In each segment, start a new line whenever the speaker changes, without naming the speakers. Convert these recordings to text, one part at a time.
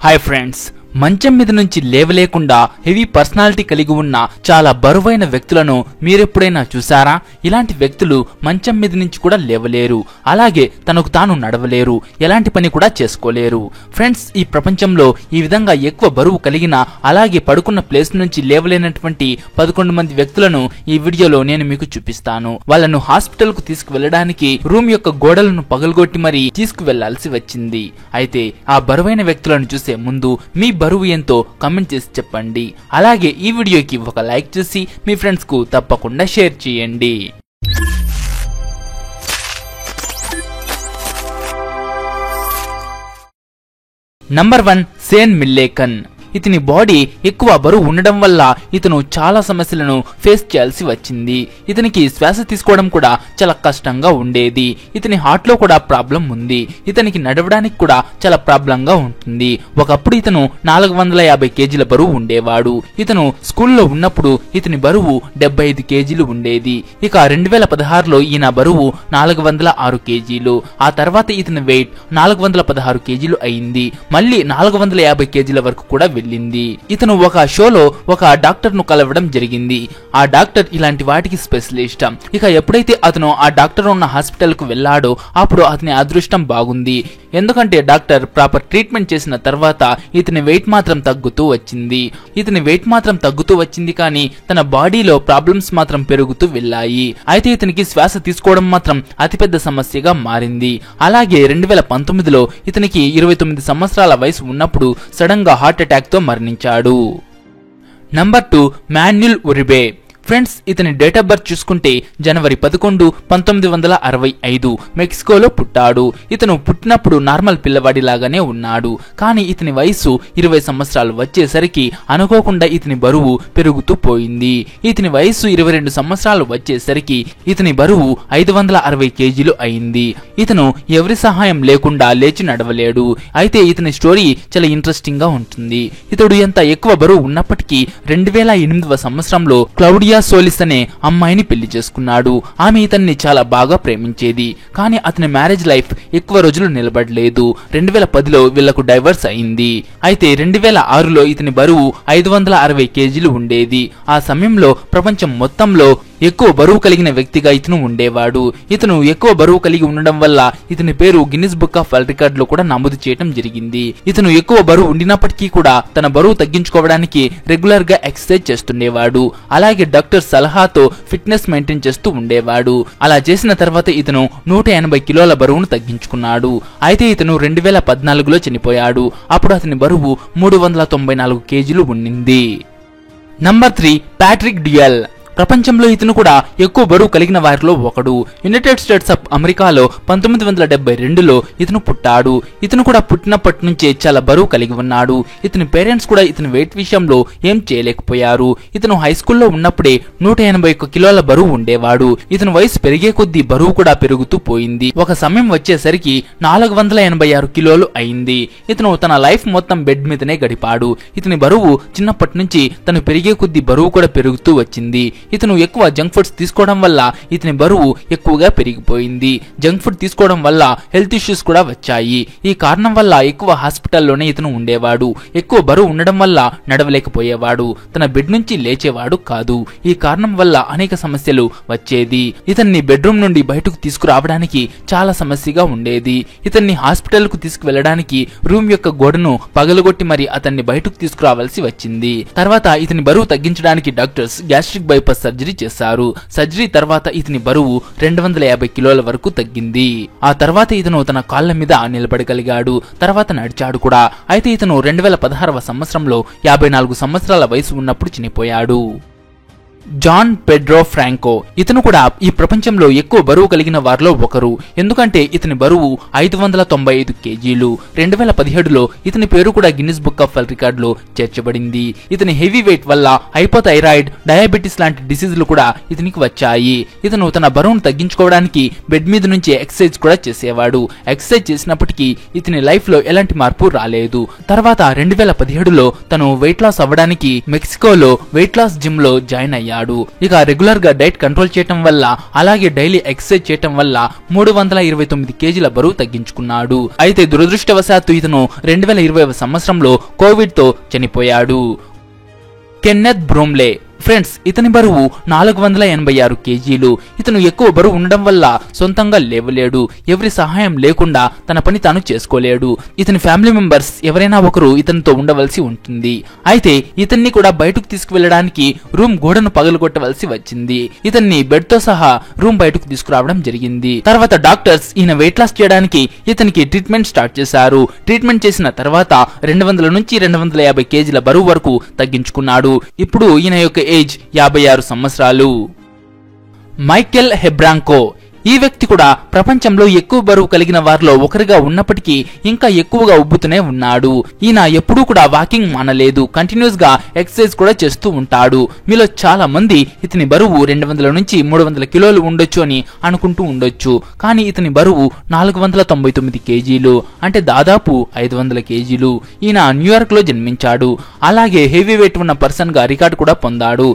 Hi friends, మంచం మీద నుంచి లేవలేకుండా హెవీ పర్సనాలిటీ కలిగి ఉన్న చాలా బరువైన వ్యక్తులను మీరెప్పుడైనా చూసారా? ఇలాంటి వ్యక్తులు మంచం మీద నుంచి కూడా లేవలేరు, అలాగే తనకు తాను నడవలేరు, ఎలాంటి పని కూడా చేసుకోలేరు. ఫ్రెండ్స్, ఈ ప్రపంచంలో ఈ విధంగా ఎక్కువ బరువు కలిగిన అలాగే పడుకున్న ప్లేస్ నుంచి లేవలేనటువంటి 11 మంది వ్యక్తులను ఈ వీడియోలో నేను మీకు చూపిస్తాను. వాళ్ళను హాస్పిటల్ కు తీసుకువెళ్ళడానికి రూమ్ యొక్క గోడలను పగలగొట్టి మరీ తీసుకువెళ్లాల్సి వచ్చింది. అయితే ఆ బరువైన వ్యక్తులను చూసే ముందు మీ బరువు ఎంతో కామెంట్ చేసి చెప్పండి. అలాగే ఈ వీడియోకి ఒక లైక్ చేసి మీ ఫ్రెండ్స్ కు తప్పకుండా షేర్ చేయండి. నంబర్ 1, సేన్ మిల్లేకన్. ఇతని బాడీ ఎక్కువ బరువు ఉండడం వల్ల ఇతను చాలా సమస్యలను ఫేస్ చేయాల్సి వచ్చింది. ఇతనికి శ్వాస తీసుకోవడం కూడా చాలా కష్టంగా ఉండేది. ఇతని హార్ట్ లో కూడా ప్రాబ్లం ఉంది. ఇతనికి నడవడానికి కూడా చాలా ప్రాబ్లం గా ఉంటుంది. ఒకప్పుడు ఇతను 450 కేజీల బరువు ఉండేవాడు. ఇతను స్కూల్లో ఉన్నప్పుడు ఇతని బరువు 75 కేజీలు ఉండేది. ఇక 2016లో ఈయన బరువు 406 కేజీలు. ఆ తర్వాత ఇతని వెయిట్ 416 కేజీలు అయింది. మళ్ళీ 450 కేజీల వరకు కూడా వెళ్ళింది. ఇతను ఒక షోలో ఒక డాక్టర్ ను కలవడం జరిగింది. ఆ డాక్టర్ ఇలాంటి వాటికి స్పెషలిస్ట్. ఇక ఎప్పుడైతే అతను ఆ డాక్టర్ ఉన్న హాస్పిటల్ కు వెళ్ళాడో అప్పుడు అతని అదృష్టం బాగుంది. ఎందుకంటే డాక్టర్ ప్రాపర్ ట్రీట్మెంట్ చేసిన తర్వాత ఇతని వెయిట్ మాత్రం తగ్గుతూ వచ్చింది. కానీ తన బాడీలో ప్రాబ్లమ్స్ మాత్రం పెరుగుతూ వెళ్ళాయి. అయితే ఇతనికి శ్వాస తీసుకోవడం మాత్రం అతిపెద్ద సమస్యగా మారింది. అలాగే 2019లో ఇతనికి 29 సంవత్సరాల వయసు ఉన్నప్పుడు సడన్ గా హార్ట్ అటాక్ తో మరణించాడు. Number 2, Manuel Uribe. ఫ్రెండ్స్, ఇతని డేట్ ఆఫ్ బర్త్ చూసుకుంటే జనవరి 11, 1965 మెక్సికోలో పుట్టాడు. ఇతను పుట్టినప్పుడు నార్మల్ పిల్లవాడి లాగానే ఉన్నాడు. కానీ ఇతని వయసు 20 సంవత్సరాలు వచ్చేసరికి అనుకోకుండా ఇతని బరువు పెరుగుతూ పోయింది. ఇతని వయసు 22 సంవత్సరాలు వచ్చేసరికి ఇతని బరువు 560 కేజీలు అయింది. ఇతను ఎవరి సహాయం లేకుండా లేచి నడవలేడు. అయితే ఇతని స్టోరీ చాలా ఇంట్రెస్టింగ్ గా ఉంటుంది. ఇతడు ఎంత ఎక్కువ బరువు ఉన్నప్పటికీ 2008వ సంవత్సరంలో క్లౌడియా సోలిస్ అనే అమ్మాయిని పెళ్లి చేసుకున్నాడు. ఆమె ఇతన్ని చాలా బాగా ప్రేమించేది. కానీ అతని మ్యారేజ్ లైఫ్ ఎక్కువ రోజులు నిలబడలేదు. 2010లో వీళ్లకు డైవర్స్ అయింది. అయితే 2006లో ఇతని బరువు 560 కేజీలు ఉండేది. ఆ సమయంలో ప్రపంచం మొత్తంలో ఎక్కువ బరువు కలిగిన వ్యక్తిగా ఇతను ఉండేవాడు. ఇతను ఎక్కువ బరువు కలిగి ఉండడం వల్ల ఇతని పేరు Guinness book of world record లో కూడా నమోదు చేయడం జరిగింది. ఇతను ఎక్కువ బరువు ఉండినప్పటికీ కూడా తన బరువు తగ్గించుకోవడానికి రెగ్యులర్ గా ఎక్సర్సైజ్ చేస్తుండేవాడు. అలాగే డాక్టర్ సలహాతో ఫిట్నెస్ మెయింటైన్ చేస్తూ ఉండేవాడు. అలా చేసిన తర్వాత ఇతను 180 కిలోల బరువును తగ్గించుకున్నాడు. అయితే ఇతను 2014లో చనిపోయాడు. అప్పుడు అతని బరువు 394 కేజీలు ఉండింది. Number 3, Patrick dual. ప్రపంచంలో ఇతను కూడా ఎక్కువ బరువు కలిగిన వారిలో ఒకడు. యునైటెడ్ స్టేట్స్ ఆఫ్ అమెరికాలో 1972లో ఇతను పుట్టాడు. ఇతను కూడా పుట్టినప్పటి నుంచే చాలా బరువు కలిగి ఉన్నాడు. ఇతని పేరెంట్స్ కూడా ఇతని వెయిట్ విషయంలో ఏం చేయలేకపోయారు. ఇతను హై స్కూల్లో ఉన్నప్పుడే 181 కిలోల బరువు ఉండేవాడు. ఇతని వయసు పెరిగే కొద్దీ బరువు కూడా పెరుగుతూ పోయింది. ఒక సమయం వచ్చేసరికి 486 కిలోలు అయింది. ఇతను తన లైఫ్ మొత్తం బెడ్ మీదనే గడిపాడు. ఇతని బరువు చిన్నప్పటి నుంచి తను పెరిగే కొద్దీ బరువు కూడా పెరుగుతూ వచ్చింది. ఇతను ఎక్కువ జంక్ ఫుడ్స్ తీసుకోవడం వల్ల ఇతని బరువు ఎక్కువగా పెరిగిపోయింది. జంక్ ఫుడ్ తీసుకోవడం వల్ల హెల్త్ ఇష్యూస్ కూడా వచ్చాయి. ఈ కారణం వల్ల ఎక్కువ హాస్పిటల్లోనే ఇతను ఉండేవాడు. ఎక్కువ బరువు ఉండడం వల్ల నడవలేకపోయేవాడు. తన బెడ్ నుంచి లేచేవాడు కాదు. ఈ కారణం వల్ల అనేక సమస్యలు వచ్చేది. ఇతన్ని బెడ్రూమ్ నుండి బయటకు తీసుకురావడానికి చాలా సమస్యగా ఉండేది. ఇతన్ని హాస్పిటల్ కు తీసుకువెళ్ళడానికి రూమ్ యొక్క గోడను పగలగొట్టి మరి అతన్ని బయటకు తీసుకురావాల్సి వచ్చింది. తర్వాత ఇతని బరువు తగ్గించడానికి డాక్టర్స్ గ్యాస్ట్రిక్ బైపాస్ సర్జరీ చేశారు. సర్జరీ తర్వాత ఇతని బరువు 250 కిలోల వరకు తగ్గింది. ఆ తర్వాత ఇతను తన కాళ్ల మీద నిలబడగలిగాడు. తర్వాత నడిచాడు కూడా. అయితే ఇతను 2016వ సంవత్సరంలో 54 సంవత్సరాల వయసు ఉన్నప్పుడు చనిపోయాడు. John Pedro Franco. ఇతను కూడా ఈ ప్రపంచంలో ఎక్కువ బరువు కలిగిన వారిలో ఒకరు. ఎందుకంటే ఇతని బరువు 595 కేజీలు. 2017లో ఇతని పేరు కూడా Guinness book of world record లో చేర్చబడింది. ఇతని హెవీ వెయిట్ వల్ల హైపోథైరాయిడ్, డయాబెటిస్ లాంటి డిసీజులు కూడా ఇతనికి వచ్చాయి. ఇతను తన బరువును తగ్గించుకోవడానికి బెడ్ మీద నుంచి ఎక్సర్సైజ్ కూడా చేసేవాడు. ఎక్సర్సైజ్ చేసినప్పటికీ ఇతని లైఫ్ లో ఎలాంటి మార్పు రాలేదు. తర్వాత 2017లో తను వెయిట్ లాస్ అవ్వడానికి మెక్సికోలో వెయిట్ లాస్ జిమ్ లో జాయిన్ అయ్యాడు. అయ్యాడు. ఇక రెగ్యులర్ గా డైట్ కంట్రోల్ చేయటం వల్ల అలాగే డైలీ ఎక్సర్సైజ్ చేయటం వల్ల 329 కేజీల బరువు తగ్గించుకున్నాడు. అయితే దురదృష్టవశాత్తు ఇతను 2020వ సంవత్సరంలో కోవిడ్ తో చనిపోయాడు. కెన్నెత్ బ్రూమ్లే ఫ్రెండ్స్, ఇతని బరువు 486 కేజీలు. ఇతను ఎక్కువ బరువు ఉండడం వల్ల సొంతంగా లేవలేడు. ఎవరి సహాయం లేకుండా తన పని తాను చేసుకోలేడు. ఇతని ఫ్యామిలీ మెంబర్స్ ఎవరైనా ఒకరు ఇతనితో ఉండవలసి ఉంటుంది. అయితే ఇతన్ని కూడా బయటకు తీసుకువెళ్ళడానికి రూమ్ గోడను పగలగొట్టవలసి వచ్చింది. ఇతన్ని బెడ్ తో సహా రూమ్ బయటకు తీసుకురావడం జరిగింది. తర్వాత డాక్టర్స్ ఈయన వెయిట్ లాస్ చేయడానికి ఇతనికి ట్రీట్మెంట్ స్టార్ట్ చేశారు. ట్రీట్మెంట్ చేసిన తర్వాత 200 నుంచి 250 కేజీల బరువు వరకు తగ్గించుకున్నాడు. ఇప్పుడు ఈయన యొక్క ఏజ్ 56 సంవత్సరాలు. మైకెల్ హెబ్రాంకో ఈ వ్యక్తి కూడా ప్రపంచంలో ఎక్కువ బరువు కలిగిన వారిలో ఒకరిగా ఉన్నప్పటికీ ఇంకా ఎక్కువగా ఉబ్బుతూనే ఉన్నాడు. ఈయన ఎప్పుడూ కూడా వాకింగ్ మానలేదు. కంటిన్యూస్ గా ఎక్సర్సైజ్ కూడా చేస్తూ ఉంటాడు. మీలో చాలా మంది ఇతని బరువు 200 నుంచి 300 కిలోలు ఉండొచ్చు అని అనుకుంటూ ఉండొచ్చు. కానీ ఇతని బరువు 499 కేజీలు, అంటే దాదాపు 500 కేజీలు. ఈయన న్యూయార్క్ లో జన్మించాడు. అలాగే హెవీ వెయిట్ ఉన్న పర్సన్ గా రికార్డు కూడా పొందాడు.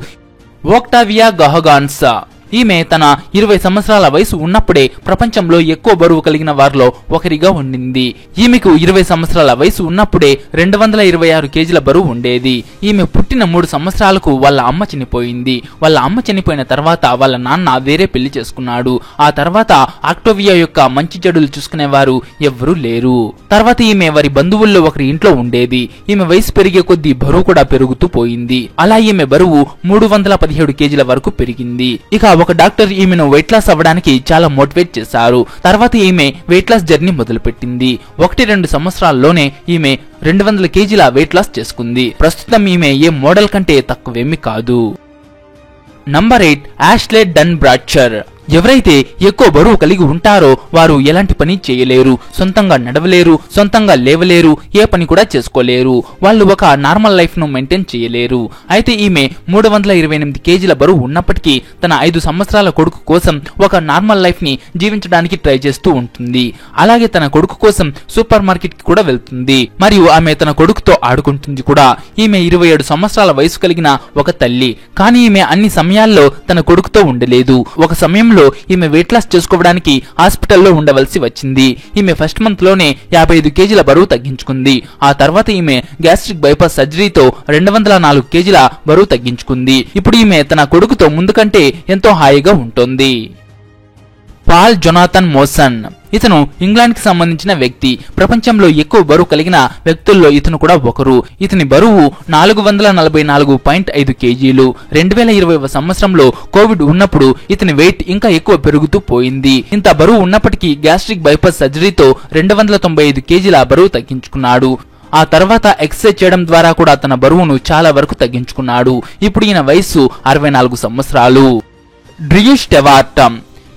ఒక్టావియా గహగాన్సా ఈమె తన 20 సంవత్సరాల వయసు ఉన్నప్పుడే ప్రపంచంలో ఎక్కువ బరువు కలిగిన వారిలో ఒకరిగా ఉండింది. ఈమెకు 20 సంవత్సరాల వయసు ఉన్నప్పుడే 226 కేజీల బరువు ఉండేది. ఈమె పుట్టిన 3 సంవత్సరాలకు వాళ్ళ అమ్మ చనిపోయింది. వాళ్ళ అమ్మ చనిపోయిన తర్వాత వాళ్ళ నాన్న వేరే పెళ్లి చేసుకున్నాడు. ఆ తర్వాత ఆక్టోవియా యొక్క మంచి చెడులు చూసుకునేవారు ఎవ్వరూ లేరు. తర్వాత ఈమె వారి బంధువుల్లో ఒకరి ఇంట్లో ఉండేది. ఈమె వయసు పెరిగే కొద్దీ బరువు కూడా పెరుగుతూ పోయింది. అలా ఈమె బరువు 317 కేజీల వరకు పెరిగింది. ఇక ఒక డాక్టర్ ఈమెను వెయిట్ లాస్ అవ్వడానికి చాలా మోటివేట్ చేశారు. తర్వాత ఈమె వెయిట్ లాస్ జర్నీ మొదలుపెట్టింది. 1-2 సంవత్సరాల్లోనే ఈమె 200 కేజీల వెయిట్ లాస్ చేసుకుంది. ప్రస్తుతం ఈమె ఏ మోడల్ కంటే తక్కువేమీ కాదు. Number 8 Ashley Dunn Bradsher. ఎవరైతే ఎక్కువ బరువు కలిగి ఉంటారో వారు ఎలాంటి పని చేయలేరు, సొంతంగా నడవలేరు, సొంతంగా లేవలేరు, ఏ పని కూడా చేసుకోలేరు. వాళ్ళు ఒక నార్మల్ లైఫ్ ను మెయింటైన్ చేయలేరు. అయితే ఈమె 328 కేజీల బరువు ఉన్నప్పటికీ తన 5 సంవత్సరాల కొడుకు కోసం ఒక నార్మల్ లైఫ్ ని జీవించడానికి ట్రై చేస్తూ ఉంటుంది. అలాగే తన కొడుకు కోసం సూపర్ మార్కెట్ కి కూడా వెళ్తుంది. మరియు ఆమె తన కొడుకుతో ఆడుకుంటుంది కూడా. ఈమె 27 సంవత్సరాల వయసు కలిగిన ఒక తల్లి. కానీ ఈమె అన్ని సమయాల్లో తన కొడుకుతో ఉండలేదు. ఒక సమయంలో ఈమె వెయిట్ లాస్ చేసుకోవడానికి హాస్పిటల్లో ఉండవలసి వచ్చింది. ఈమె ఫస్ట్ మంత్ లోనే 55 కేజీల బరువు తగ్గించుకుంది. ఆ తర్వాత ఈమె గ్యాస్ట్రిక్ బైపాస్ సర్జరీతో 204 కేజీల బరువు తగ్గించుకుంది. ఇప్పుడు ఈమె తన కొడుకుతో ముందు కంటే ఎంతో హాయిగా ఉంటుంది. పాల్ జొనాథన్ మోసన్ ఇతను ఇంగ్లాండ్ కి సంబంధించిన వ్యక్తి. ప్రపంచంలో ఎక్కువ బరువు కలిగిన వ్యక్తుల్లో ఇతను కూడా ఒకరు. ఇతని బరువు 444.5 కేజీలు. 2020వ సంవత్సరంలో కోవిడ్ ఉన్నప్పుడు ఇతని వెయిట్ ఇంకా ఎక్కువ పెరుగుతూ పోయింది. ఇంత బరువు ఉన్నప్పటికీ గ్యాస్ట్రిక్ బైపాస్ సర్జరీతో 295 కేజీల బరువు తగ్గించుకున్నాడు. ఆ తర్వాత ఎక్సర్సైజ్ చేయడం ద్వారా కూడా తన బరువును చాలా వరకు తగ్గించుకున్నాడు. ఇప్పుడు ఈయన వయసు 64 సంవత్సరాలు. డ్రియూ స్టెవార్ట్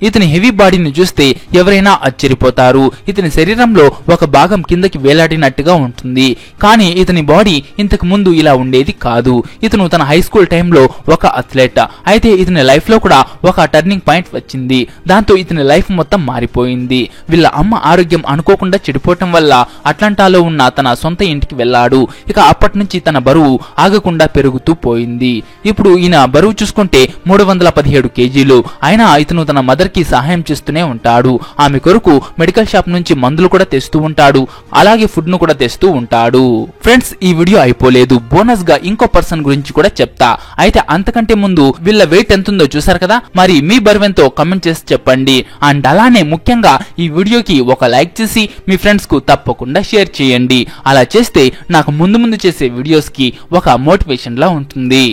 ఇతని హెవీ బాడీని చూస్తే ఎవరైనా ఆశ్చర్యపోతారు. ఇతని శరీరంలో ఒక భాగం కిందకి వేలాడినట్టుగా ఉంటుంది. కానీ ఇతని బాడీ ఇంతకు ముందు ఇలా ఉండేది కాదు. ఇతను తన హై స్కూల్ టైంలో ఒక అథ్లెట్. అయితే ఇతని లైఫ్ లో కూడా ఒక టర్నింగ్ పాయింట్ వచ్చింది. దాంతో ఇతని లైఫ్ మొత్తం మారిపోయింది. వీళ్ళ అమ్మ ఆరోగ్యం అనుకోకుండా చెడిపోవటం వల్ల అట్లాంటాలో ఉన్న తన సొంత ఇంటికి వెళ్లాడు. ఇక అప్పటి నుంచి తన బరువు ఆగకుండా పెరుగుతూ పోయింది. ఇప్పుడు ఈయన బరువు చూసుకుంటే 317 కేజీలు. అయినా ఇతను తన మదర్ కి సహాయం చేస్తూనే ఉంటాడు. ఆమె కొరకు మెడికల్ షాప్ నుంచి మందులు కూడా తెస్తూ ఉంటాడు. అలాగే ఫుడ్ ను కూడా తెస్తూ ఉంటాడు. ఫ్రెండ్స్, ఈ వీడియో అయిపోలేదు. బోనస్ గా ఇంకో పర్సన్ గురించి కూడా చెప్తా. అయితే అంతకంటే ముందు వీళ్ళ వెయిట్ ఎంతుందో చూసారు కదా, మరి మీ బరువెంతో కమెంట్ చేసి చెప్పండి. అండ్ అలానే ముఖ్యంగా ఈ వీడియోకి ఒక లైక్ చేసి మీ ఫ్రెండ్స్ కు తప్పకుండా షేర్ చేయండి. అలా చేస్తే నాకు ముందు చేసే వీడియోస్ కి ఒక మోటివేషన్ లా ఉంటుంది.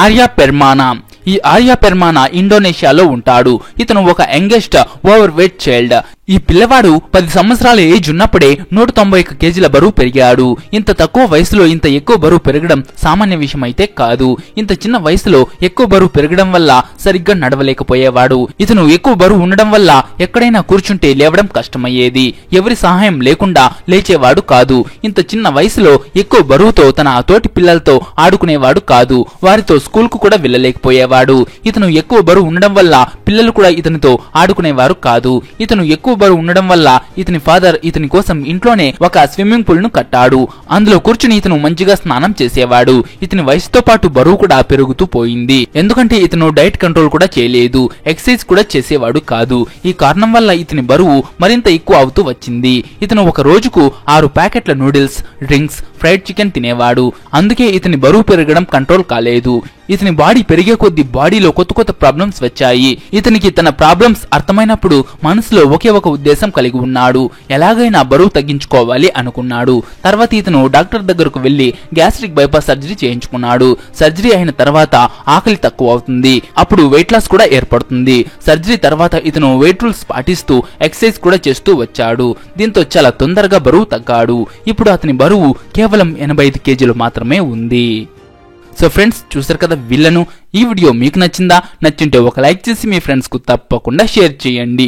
ఆర్యా పెర్మానా ఈ ఆర్యా పెర్మానా ఇండోనేషియాలో ఉంటాడు. ఇతను ఒక యంగెస్ట్ ఓవర్ వెయిట్ చైల్డ్. ఈ పిల్లవాడు 10 సంవత్సరాల ఏజ్ ఉన్నప్పుడే 191 కేజీల బరువు పెరిగాడు. ఇంత తక్కువ వయసులో ఇంత ఎక్కువ బరువు పెరగడం సామాన్య విషయం అయితే కాదు. ఇంత చిన్న వయసులో ఎక్కువ బరువు పెరగడం వల్ల సరిగ్గా నడవలేకపోయేవాడు. ఇతను ఎక్కువ బరువు ఉండడం వల్ల ఎక్కడైనా కూర్చుంటే లేవడం కష్టమయ్యేది. ఎవరి సహాయం లేకుండా లేచేవాడు కాదు. ఇంత చిన్న వయసులో ఎక్కువ బరువుతో తన తోటి పిల్లలతో ఆడుకునేవాడు కాదు. వారితో స్కూల్ కు కూడా వెళ్ళలేకపోయేవాడు. ఇతను ఎక్కువ బరువు ఉండడం వల్ల పిల్లలు కూడా ఇతనితో ఆడుకునేవారు కాదు. ఇతను ఎక్కువ బరువు ఉండడం వల్ల ఇతని ఫాదర్ ఇతని కోసం ఇంట్లోనే ఒక స్విమ్మింగ్ పూల్ ను కట్టాడు. అందులో కూర్చుని ఇతను మంచిగా స్నానం చేసేవాడు. ఇతని వయసుతో పాటు బరువు కూడా పెరుగుతూ పోయింది. ఎందుకంటే ఇతను డైట్ కంట్రోల్ కూడా చేయలేదు, ఎక్సర్సైజ్ కూడా చేసేవాడు కాదు. ఈ కారణం వల్ల ఇతని బరువు మరింత ఎక్కువ అవుతూ వచ్చింది. ఇతను ఒక రోజుకు 6 ప్యాకెట్ల నూడిల్స్, డ్రింక్స్, ఫ్రైడ్ చికెన్ తినేవాడు. అందుకే ఇతని బరువు పెరగడం కంట్రోల్ కాలేదు. ఇతని బాడీ పెరిగే కొద్దీ బాడీలో కొత్త కొత్త ప్రాబ్లమ్స్ వచ్చాయి. ఇతనికి తన ప్రాబ్లమ్స్ అర్థమైనప్పుడు మనసులో ఒకే ఒక ఉద్దేశం కలిగి ఉన్నాడు. ఎలాగైనా బరువు తగ్గించుకోవాలి అనుకున్నాడు. తర్వాత ఇతను డాక్టర్ దగ్గరకు వెళ్లి గ్యాస్ట్రిక్ బైపాస్ సర్జరీ చేయించుకున్నాడు. సర్జరీ అయిన తర్వాత ఆకలి తక్కువ అవుతుంది. అప్పుడు వెయిట్ లాస్ కూడా ఏర్పడుతుంది. సర్జరీ తర్వాత ఇతను వెయిట్ రూల్స్ పాటిస్తూ ఎక్సర్సైజ్ కూడా చేస్తూ వచ్చాడు. దీంతో చాలా తొందరగా బరువు తగ్గాడు. ఇప్పుడు అతని బరువు కేవలం 85 కేజీలు మాత్రమే ఉంది. సో ఫ్రెండ్స్, చూసారు కదా విలను. ఈ వీడియో మీకు నచ్చిందా? నచ్చింటే ఒక లైక్ చేసి మీ ఫ్రెండ్స్ కు తప్పకుండా షేర్ చేయండి.